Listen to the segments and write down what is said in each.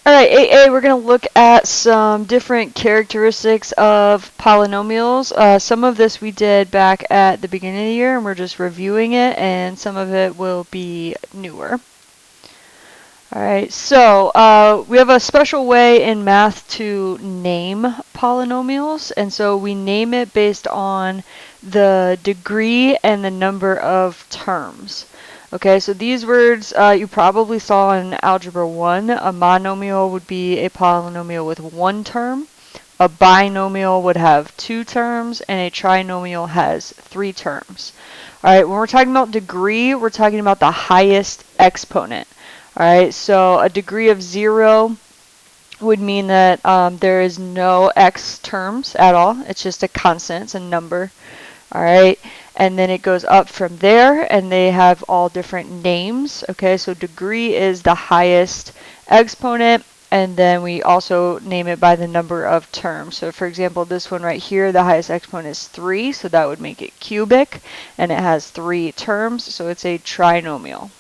All right, AA, we're going to look at some different characteristics of polynomials. Some of this we did back at the beginning of the year, and we're just reviewing it, and some of it will be newer. All right, so we have a special way in math to name polynomials, and so we name it based on the degree and the number of terms. Okay, so these words you probably saw in Algebra 1. A monomial would be a polynomial with one term. A binomial would have two terms, and a trinomial has three terms. All right, when we're talking about degree, we're talking about the highest exponent. All right, so a degree of 0 would mean that there is no x terms at all. It's just a constant, it's a number. All right, and then it goes up from there, and they have all different names. Okay, so degree is the highest exponent, and then we also name it by the number of terms. So for example, this one right here, the highest exponent is 3, so that would make it cubic, and it has 3 terms, so it's a trinomial.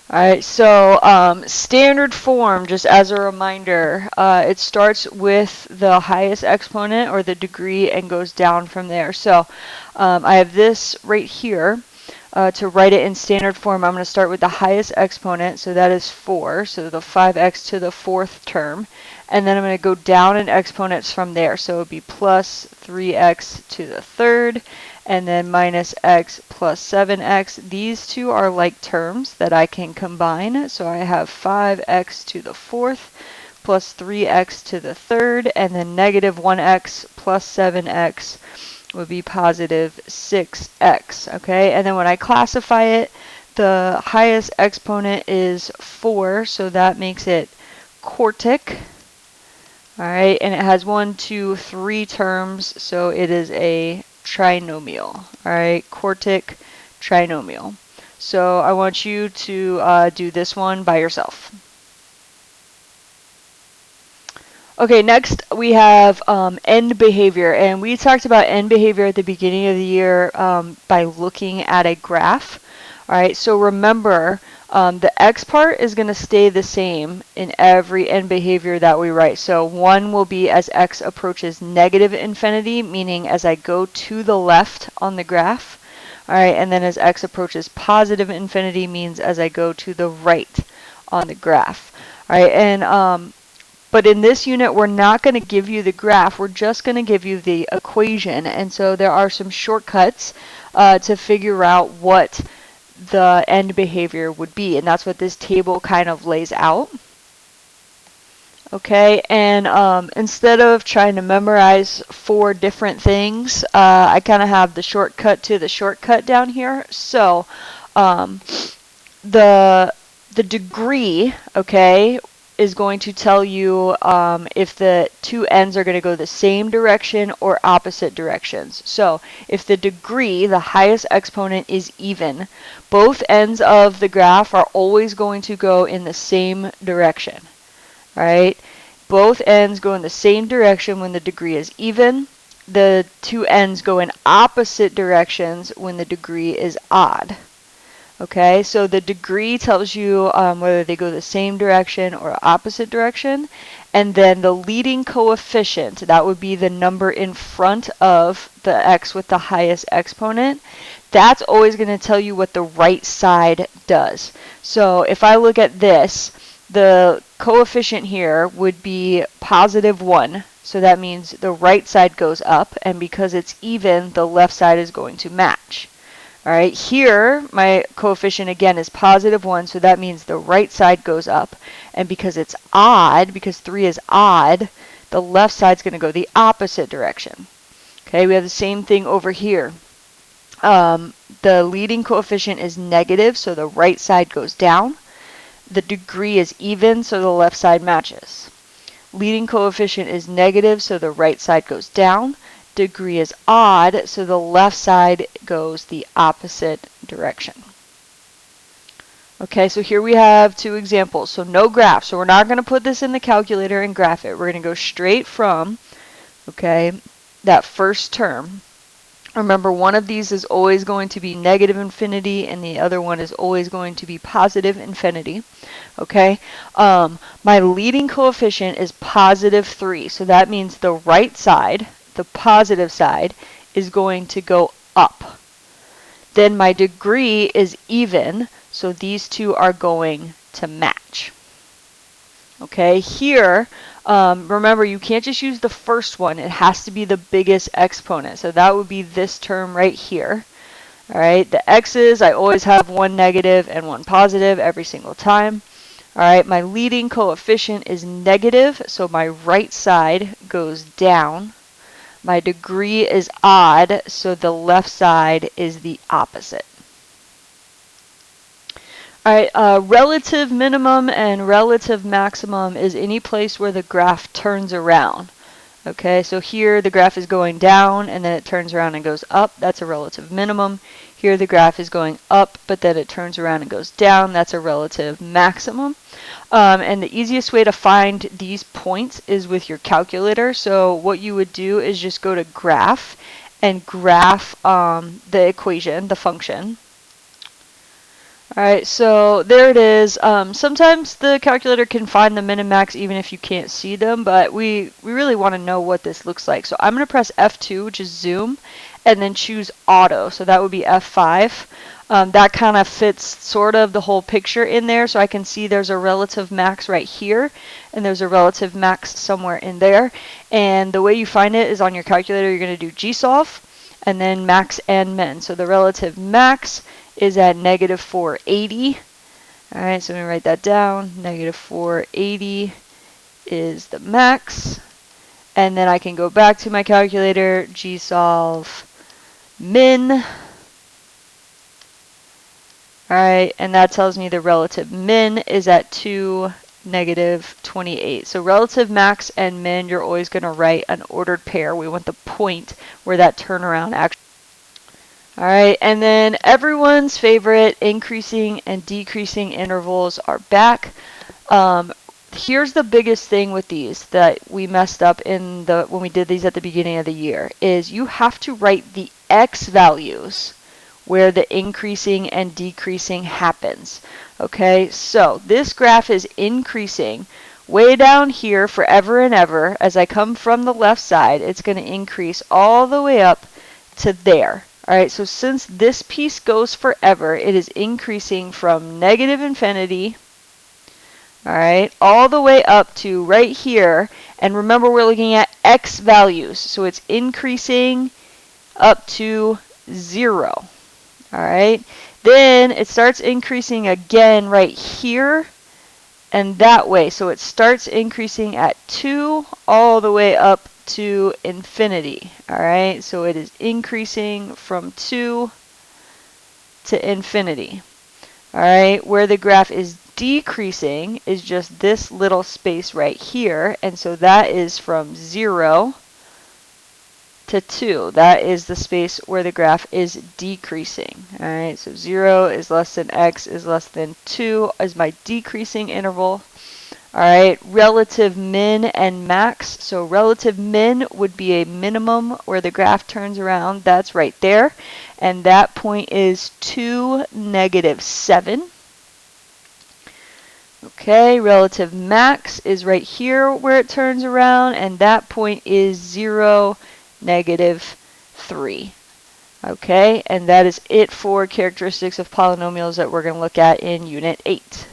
Alright, so standard form, just as a reminder, it starts with the highest exponent or the degree and goes down from there. So I have this right here. To write it in standard form, I'm going to start with the highest exponent, so that is 4, so the 5x to the 4th term. And then I'm going to go down in exponents from there, so it would be plus 3x to the 3rd, and then minus x plus 7x. These two are like terms that I can combine, so I have 5x to the 4th plus 3x to the 3rd, and then negative 1x plus 7x would be positive 6x, okay? And then when I classify it, the highest exponent is 4, so that makes it quartic. All right, and it has 1, 2, 3 terms, so it is a trinomial. All right, quartic trinomial. So I want you to do this one by yourself. Okay, next we have end behavior, and we talked about end behavior at the beginning of the year by looking at a graph. All right, so remember, the x part is going to stay the same in every end behavior that we write. So 1 will be as x approaches negative infinity, meaning as I go to the left on the graph. All right, and then as x approaches positive infinity means as I go to the right on the graph. All right, and but in this unit, we're not going to give you the graph. We're just going to give you the equation. And so there are some shortcuts to figure out what the end behavior would be. And that's what this table kind of lays out. Okay, and instead of trying to memorize 4 different things, I kind of have the shortcut to the shortcut down here. So the degree, okay, is going to tell you if the two ends are going to go the same direction or opposite directions. So if the degree, the highest exponent, is even, both ends of the graph are always going to go in the same direction. Right? Both ends go in the same direction when the degree is even. The two ends go in opposite directions when the degree is odd. Okay, so the degree tells you whether they go the same direction or opposite direction. And then the leading coefficient, that would be the number in front of the x with the highest exponent, that's always going to tell you what the right side does. So if I look at this, the coefficient here would be positive 1. So that means the right side goes up, and because it's even, the left side is going to match. All right, here my coefficient again is positive 1, so that means the right side goes up. And because it's odd, because 3 is odd, the left side's going to go the opposite direction. Okay, we have the same thing over here. The leading coefficient is negative, so the right side goes down. The degree is even, so the left side matches. Leading coefficient is negative, so the right side goes down. Degree is odd, so the left side goes the opposite direction. Okay, so here we have 2 examples. So no graph. So we're not going to put this in the calculator and graph it. We're going to go straight from, okay, that first term, Remember, one of these is always going to be negative infinity, and the other one is always going to be positive infinity. Okay, my leading coefficient is positive 3, so that means the right side, the positive side, is going to go up. Then my degree is even, so these two are going to match. Okay, here, remember, you can't just use the first one. It has to be the biggest exponent. So that would be this term right here. All right, the x's, I always have one negative and one positive every single time. All right, my leading coefficient is negative, so my right side goes down. My degree is odd, so the left side is the opposite. All right, relative minimum and relative maximum is any place where the graph turns around. Okay, so here the graph is going down and then it turns around and goes up. That's a relative minimum. Here the graph is going up, but then it turns around and goes down. That's a relative maximum. And the easiest way to find these points is with your calculator. So what you would do is just go to graph and graph the equation, the function. Alright, so there it is. Sometimes the calculator can find the min and max even if you can't see them, but we really want to know what this looks like. So I'm going to press F2, which is zoom, and then choose auto. So that would be F5. That kind of fits sort of the whole picture in there, so I can see there's a relative max right here, and there's a relative max somewhere in there. And the way you find it is on your calculator, you're going to do GSolve, and then max and min. So the relative max is at negative 480. Alright, so let me write that down. Negative 480 is the max. And then I can go back to my calculator, GSolve min. Alright, and that tells me the relative min is at 2, negative 28. So relative max and min, you're always going to write an ordered pair. We want the point where that turnaround actually. Alright, and then everyone's favorite increasing and decreasing intervals are back. Here's the biggest thing with these that we messed up in when we did these at the beginning of the year is you have to write the x values where the increasing and decreasing happens. Okay, so this graph is increasing way down here forever and ever. As I come from the left side, it's going to increase all the way up to there. Alright, so since this piece goes forever, it is increasing from negative infinity, alright, all the way up to right here. And remember, we're looking at x values, so it's increasing up to 0. Alright, then it starts increasing again right here and that way. So it starts increasing at 2 all the way up to infinity. Alright, so it is increasing from 2 to infinity. Alright, where the graph is decreasing is just this little space right here, and so that is from 0 to 2. That is the space where the graph is decreasing. Alright, so 0 is less than x is less than 2 is my decreasing interval. Alright, relative min and max. So relative min would be a minimum where the graph turns around. That's right there. And that point is 2, negative 7. Okay, relative max is right here where it turns around, and that point is 0, negative 3. Okay, and that is it for characteristics of polynomials that we're going to look at in Unit 8.